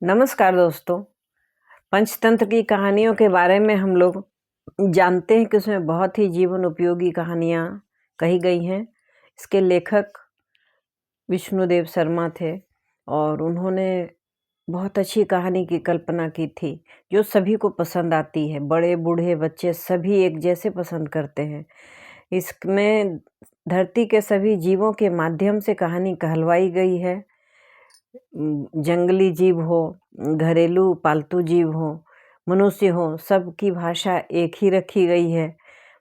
नमस्कार दोस्तों। पंचतंत्र की कहानियों के बारे में हम लोग जानते हैं कि उसमें बहुत ही जीवन उपयोगी कहानियाँ कही गई हैं। इसके लेखक विष्णुदेव शर्मा थे और उन्होंने बहुत अच्छी कहानी की कल्पना की थी जो सभी को पसंद आती है। बड़े बूढ़े बच्चे सभी एक जैसे पसंद करते हैं। इसमें धरती के सभी जीवों के माध्यम से कहानी कहलवाई गई है। जंगली जीव हो, घरेलू पालतू जीव हो, मनुष्य हो, सबकी भाषा एक ही रखी गई है।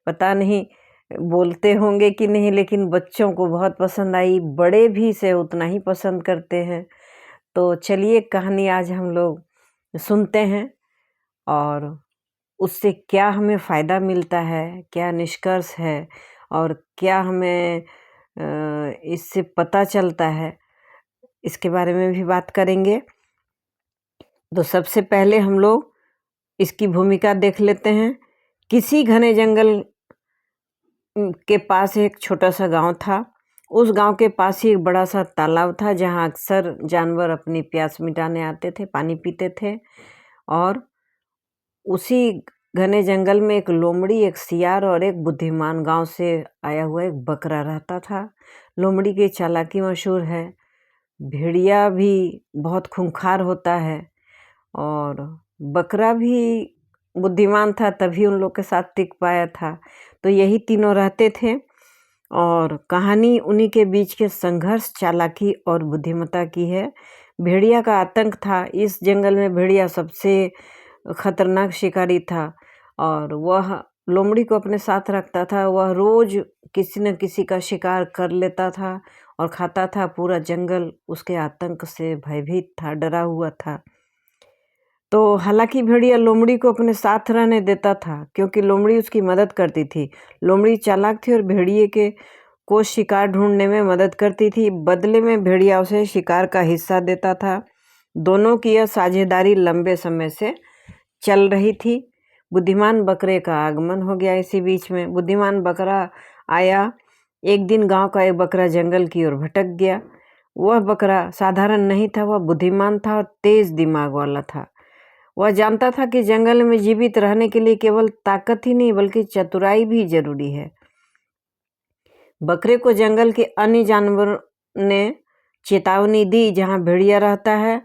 पता नहीं बोलते होंगे कि नहीं, लेकिन बच्चों को बहुत पसंद आई, बड़े भी इसे उतना ही पसंद करते हैं। तो चलिए कहानी आज हम लोग सुनते हैं और उससे क्या हमें फ़ायदा मिलता है, क्या निष्कर्ष है और क्या हमें इससे पता चलता है, इसके बारे में भी बात करेंगे। तो सबसे पहले हम लोग इसकी भूमिका देख लेते हैं। किसी घने जंगल के पास एक छोटा सा गांव था। उस गांव के पास ही एक बड़ा सा तालाब था जहां अक्सर जानवर अपनी प्यास मिटाने आते थे, पानी पीते थे। और उसी घने जंगल में एक लोमड़ी, एक सियार और एक बुद्धिमान गांव से आया हुआ एक बकरा रहता था। लोमड़ी की चालाकी मशहूर है। भेड़िया भी बहुत खूंखार होता है और बकरा भी बुद्धिमान था, तभी उन लोग के साथ टिक पाया था। तो यही तीनों रहते थे और कहानी उन्हीं के बीच के संघर्ष, चालाकी और बुद्धिमत्ता की है। भेड़िया का आतंक था। इस जंगल में भेड़िया सबसे खतरनाक शिकारी था और वह लोमड़ी को अपने साथ रखता था। वह रोज किसी न किसी का शिकार कर लेता था और खाता था। पूरा जंगल उसके आतंक से भयभीत था, डरा हुआ था। तो हालांकि भेड़िया लोमड़ी को अपने साथ रहने देता था क्योंकि लोमड़ी उसकी मदद करती थी। लोमड़ी चालाक थी और भेड़िए को शिकार ढूंढने में मदद करती थी। बदले में भेड़िया उसे शिकार का हिस्सा देता था। दोनों की यह साझेदारी लंबे समय से चल रही थी। बुद्धिमान बकरे का आगमन हो गया इसी बीच में। बुद्धिमान बकरा आया। एक दिन गांव का एक बकरा जंगल की ओर भटक गया। वह बकरा साधारण नहीं था, वह बुद्धिमान था और तेज दिमाग वाला था। वह जानता था कि जंगल में जीवित रहने के लिए केवल ताकत ही नहीं बल्कि चतुराई भी जरूरी है। बकरे को जंगल के अन्य जानवरों ने चेतावनी दी, जहां भेड़िया रहता है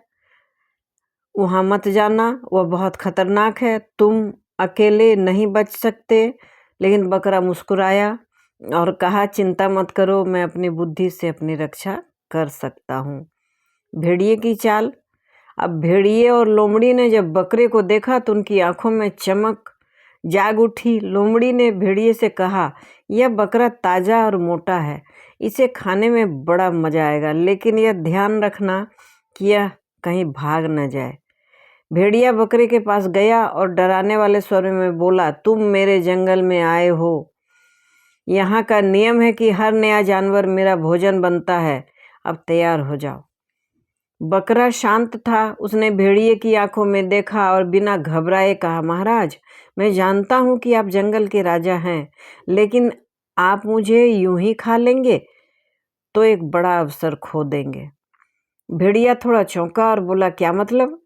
वहां मत जाना, वह बहुत खतरनाक है, तुम अकेले नहीं बच सकते। लेकिन बकरा मुस्कुराया और कहा, चिंता मत करो, मैं अपनी बुद्धि से अपनी रक्षा कर सकता हूँ। भेड़िए की चाल। अब भेड़िए और लोमड़ी ने जब बकरे को देखा तो उनकी आंखों में चमक जाग उठी। लोमड़ी ने भेड़िए से कहा, यह बकरा ताज़ा और मोटा है, इसे खाने में बड़ा मजा आएगा, लेकिन यह ध्यान रखना कि यह कहीं भाग न जाए। भेड़िया बकरे के पास गया और डराने वाले स्वर में बोला, तुम मेरे जंगल में आए हो, यहाँ का नियम है कि हर नया जानवर मेरा भोजन बनता है, अब तैयार हो जाओ। बकरा शांत था। उसने भेड़िए की आंखों में देखा और बिना घबराए कहा, महाराज, मैं जानता हूं कि आप जंगल के राजा हैं, लेकिन आप मुझे यूं ही खा लेंगे तो एक बड़ा अवसर खो देंगे। भेड़िया थोड़ा चौंका और बोला, क्या मतलब?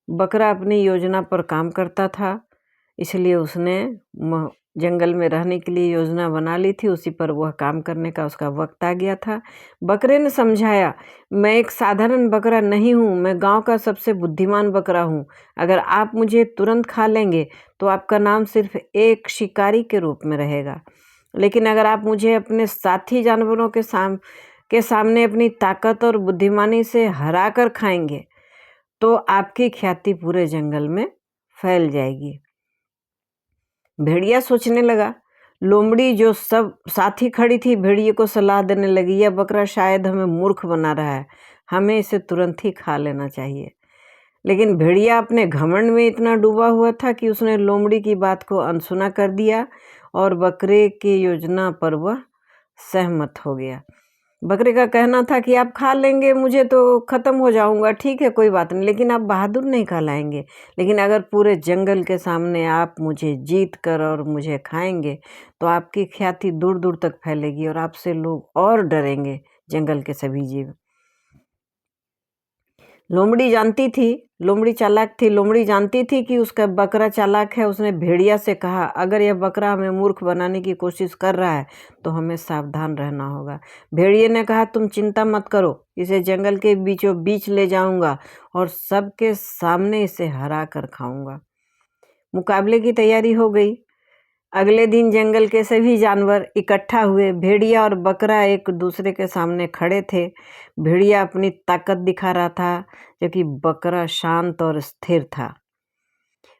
बकरा अपनी योजना पर काम करता था, इसलिए उसने जंगल में रहने के लिए योजना बना ली थी। उसी पर वह काम करने का उसका वक्त आ गया था। बकरे ने समझाया, मैं एक साधारण बकरा नहीं हूँ, मैं गांव का सबसे बुद्धिमान बकरा हूँ। अगर आप मुझे तुरंत खा लेंगे तो आपका नाम सिर्फ एक शिकारी के रूप में रहेगा, लेकिन अगर आप मुझे अपने साथी जानवरों के सामने अपनी ताकत और बुद्धिमानी से हरा कर खाएंगे तो आपकी ख्याति पूरे जंगल में फैल जाएगी। भेड़िया सोचने लगा। लोमड़ी जो सब साथी खड़ी थी भेड़िए को सलाह देने लगी, यह बकरा शायद हमें मूर्ख बना रहा है, हमें इसे तुरंत ही खा लेना चाहिए। लेकिन भेड़िया अपने घमंड में इतना डूबा हुआ था कि उसने लोमड़ी की बात को अनसुना कर दिया और बकरे की योजना पर वह सहमत हो गया। बकरे का कहना था कि आप खा लेंगे मुझे तो ख़त्म हो जाऊंगा, ठीक है कोई बात नहीं, लेकिन आप बहादुर नहीं कहलाएंगे। लेकिन अगर पूरे जंगल के सामने आप मुझे जीत कर और मुझे खाएंगे तो आपकी ख्याति दूर दूर तक फैलेगी और आपसे लोग और डरेंगे, जंगल के सभी जीव। लोमड़ी जानती थी, लोमड़ी चालाक थी। लोमड़ी जानती थी कि उसका बकरा चालाक है। उसने भेड़िया से कहा, अगर यह बकरा हमें मूर्ख बनाने की कोशिश कर रहा है तो हमें सावधान रहना होगा। भेड़िए ने कहा, तुम चिंता मत करो, इसे जंगल के बीचों बीच ले जाऊंगा और सबके सामने इसे हरा कर खाऊंगा। मुकाबले की तैयारी हो गई। अगले दिन जंगल के सभी जानवर इकट्ठा हुए। भेड़िया और बकरा एक दूसरे के सामने खड़े थे। भेड़िया अपनी ताकत दिखा रहा था, जबकि बकरा शांत और स्थिर था।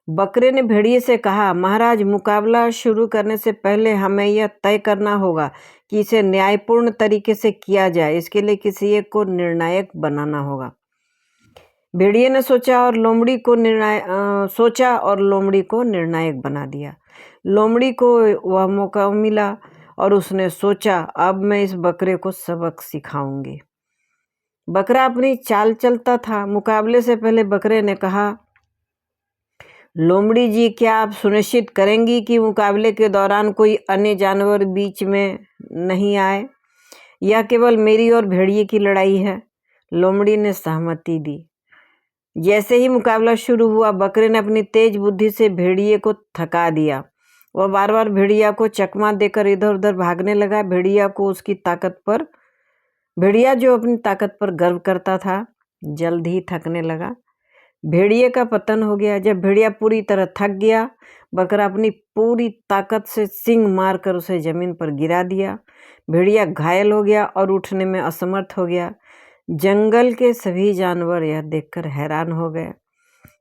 बकरे ने भेड़िए से कहा, महाराज, मुकाबला शुरू करने से पहले हमें यह तय करना होगा कि इसे न्यायपूर्ण तरीके से किया जाए। इसके लिए किसी एक को निर्णायक बनाना होगा। भेड़िए ने सोचा और लोमड़ी को निर्णायक बना दिया। लोमड़ी को वह मौका मिला और उसने सोचा, अब मैं इस बकरे को सबक सिखाऊंगी। बकरा अपनी चाल चलता था। मुकाबले से पहले बकरे ने कहा, लोमड़ी जी, क्या आप सुनिश्चित करेंगी कि मुकाबले के दौरान कोई अन्य जानवर बीच में नहीं आए? यह केवल मेरी और भेड़िए की लड़ाई है। लोमड़ी ने सहमति दी। जैसे ही मुकाबला शुरू हुआ, बकरे ने अपनी तेज बुद्धि से भेड़िए को थका दिया। वह बार बार भेड़िया को चकमा देकर इधर उधर भागने लगा। भेड़िया जो अपनी ताकत पर गर्व करता था, जल्द ही थकने लगा। भेड़िए का पतन हो गया। जब भेड़िया पूरी तरह थक गया, बकरा अपनी पूरी ताकत से सींग मारकर उसे जमीन पर गिरा दिया। भेड़िया घायल हो गया और उठने में असमर्थ हो गया। जंगल के सभी जानवर यह देखकर हैरान हो गए।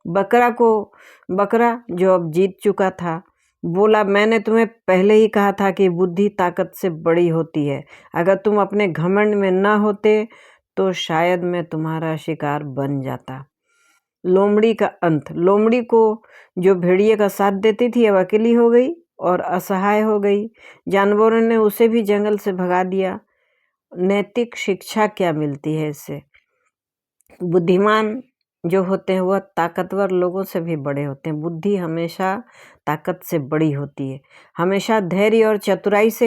बकरा जो अब जीत चुका था, बोला, मैंने तुम्हें पहले ही कहा था कि बुद्धि ताकत से बड़ी होती है। अगर तुम अपने घमंड में न होते तो शायद मैं तुम्हारा शिकार बन जाता। लोमड़ी का अंत। लोमड़ी को जो भेड़िए का साथ देती थी, अब अकेली हो गई और असहाय हो गई। जानवरों ने उसे भी जंगल से भगा दिया। नैतिक शिक्षा क्या मिलती है इससे? बुद्धिमान जो होते हैं वह ताकतवर लोगों से भी बड़े होते हैं। बुद्धि हमेशा ताकत से बड़ी होती है। हमेशा धैर्य और चतुराई से